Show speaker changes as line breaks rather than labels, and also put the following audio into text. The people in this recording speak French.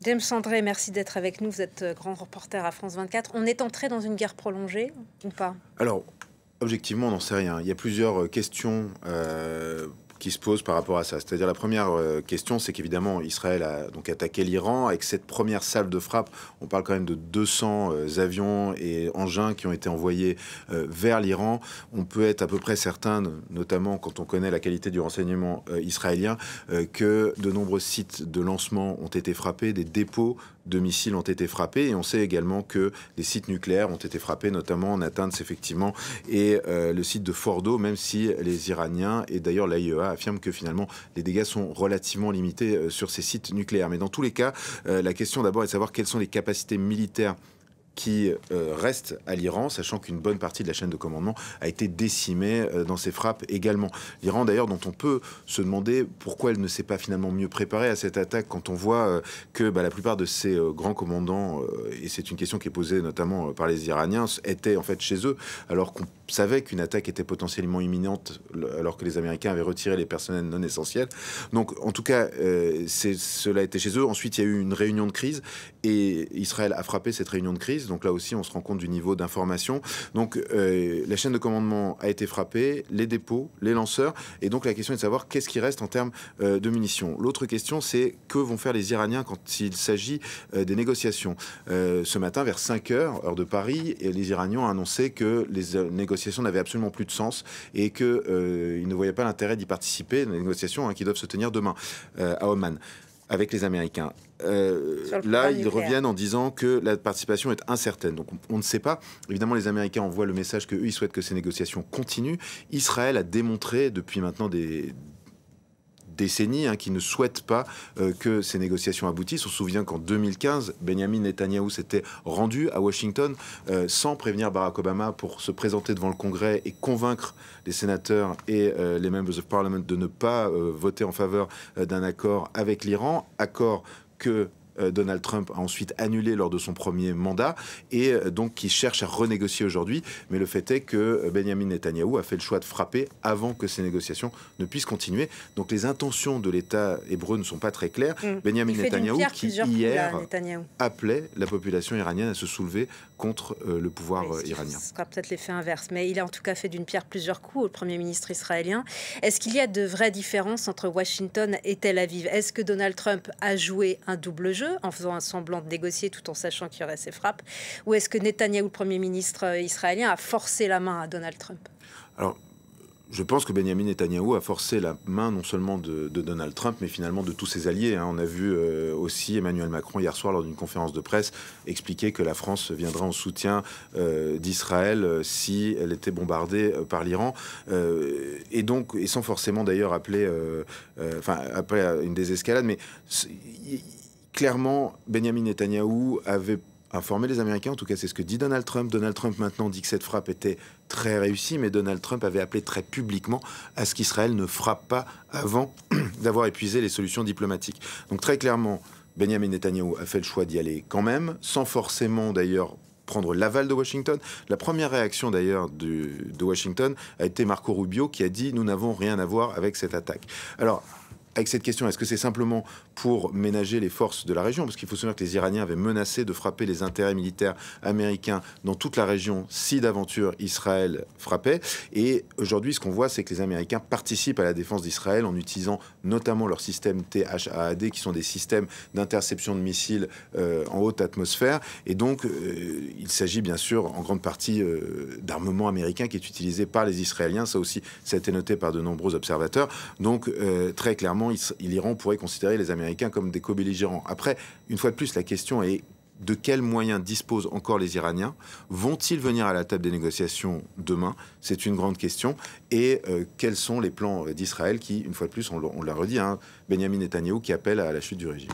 James Sandré, merci d'être avec nous. Vous êtes grand reporter à France 24. On est entré dans une guerre prolongée ou pas?
Alors, objectivement, on n'en sait rien. Il y a plusieurs questions qui se posent par rapport à ça. C'est-à-dire, la première question, c'est qu'évidemment, Israël a donc attaqué l'Iran. Avec cette première salve de frappe, on parle quand même de 200 avions et engins qui ont été envoyés vers l'Iran. On peut être à peu près certain, notamment quand on connaît la qualité du renseignement israélien, que de nombreux sites de lancement ont été frappés, des dépôts de missiles ont été frappés, et on sait également que des sites nucléaires ont été frappés, notamment en Natanz, effectivement, et le site de Fordo, même si les Iraniens, et d'ailleurs l'AIEA, affirment que finalement les dégâts sont relativement limités sur ces sites nucléaires. Mais dans tous les cas, la question d'abord est de savoir quelles sont les capacités militaires qui reste à l'Iran, sachant qu'une bonne partie de la chaîne de commandement a été décimée dans ces frappes également. L'Iran, d'ailleurs, dont on peut se demander pourquoi elle ne s'est pas finalement mieux préparée à cette attaque, quand on voit que la plupart de ces grands commandants, et c'est une question qui est posée notamment par les Iraniens, étaient en fait chez eux, alors qu'on savait qu'une attaque était potentiellement imminente, alors que les Américains avaient retiré les personnels non essentiels. Donc, en tout cas, cela était chez eux. Ensuite, il y a eu une réunion de crise, et Israël a frappé cette réunion de crise. Donc là aussi, on se rend compte du niveau d'information. Donc la chaîne de commandement a été frappée, les dépôts, les lanceurs. Et donc la question est de savoir qu'est-ce qui reste en termes de munitions. L'autre question, c'est que vont faire les Iraniens quand il s'agit des négociations. Ce matin, vers 5 heures, heure de Paris, les Iraniens ont annoncé que les négociations n'avaient absolument plus de sens et qu'ils ne voyaient pas l'intérêt d'y participer, les négociations qui doivent se tenir demain à Oman avec les Américains. Là, ils reviennent en disant que la participation est incertaine. Donc, on ne sait pas. Évidemment, les Américains envoient le message qu'eux, ils souhaitent que ces négociations continuent. Israël a démontré depuis maintenant des décennies qui ne souhaitent pas que ces négociations aboutissent. On se souvient qu'en 2015, Benjamin Netanyahou s'était rendu à Washington sans prévenir Barack Obama pour se présenter devant le Congrès et convaincre les sénateurs et les members of parliament de ne pas voter en faveur d'un accord avec l'Iran, accord que Donald Trump a ensuite annulé lors de son premier mandat, et donc qui cherche à renégocier aujourd'hui. Mais le fait est que Benjamin Netanyahou a fait le choix de frapper avant que ces négociations ne puissent continuer. Donc les intentions de l'État hébreu ne sont pas très claires. Benjamin Netanyahou, qui hier appelait la population iranienne à se soulever contre le pouvoir iranien.
Ce sera peut-être l'effet inverse, mais il a en tout cas fait d'une pierre plusieurs coups au Premier ministre israélien. Est-ce qu'il y a de vraies différences entre Washington et Tel Aviv? Est-ce que Donald Trump a joué un double jeu en faisant un semblant de négocier tout en sachant qu'il y aurait ces frappes? Ou est-ce que Netanyahou, le Premier ministre israélien, a forcé la main à Donald Trump?
Alors, je pense que Benjamin Netanyahou a forcé la main non seulement de Donald Trump, mais finalement de tous ses alliés. On a vu aussi Emmanuel Macron hier soir lors d'une conférence de presse expliquer que la France viendra en soutien d'Israël si elle était bombardée par l'Iran. Et donc, et sans forcément d'ailleurs appeler à une désescalade, mais clairement, Benjamin Netanyahou avait informé les Américains, en tout cas c'est ce que dit Donald Trump. Donald Trump maintenant dit que cette frappe était très réussie, mais Donald Trump avait appelé très publiquement à ce qu'Israël ne frappe pas avant d'avoir épuisé les solutions diplomatiques. Donc très clairement, Benjamin Netanyahou a fait le choix d'y aller quand même, sans forcément d'ailleurs prendre l'aval de Washington. La première réaction d'ailleurs de Washington a été Marco Rubio, qui a dit « Nous n'avons rien à voir avec cette attaque ». Alors, avec cette question, est-ce que c'est simplement pour ménager les forces de la région? Parce qu'il faut se souvenir que les Iraniens avaient menacé de frapper les intérêts militaires américains dans toute la région si d'aventure Israël frappait. Et aujourd'hui, ce qu'on voit, c'est que les Américains participent à la défense d'Israël en utilisant notamment leurs systèmes THAAD, qui sont des systèmes d'interception de missiles en haute atmosphère. Et donc, il s'agit bien sûr en grande partie d'armement américain qui est utilisé par les Israéliens. Ça aussi, ça a été noté par de nombreux observateurs. Donc, très clairement, l'Iran pourrait considérer les Américains comme des co-belligérants. Après, une fois de plus, la question est de quels moyens disposent encore les Iraniens? Vont-ils venir à la table des négociations demain? C'est une grande question. Et quels sont les plans d'Israël qui, une fois de plus, on l'a redit, Benjamin Netanyahou qui appelle à la chute du régime?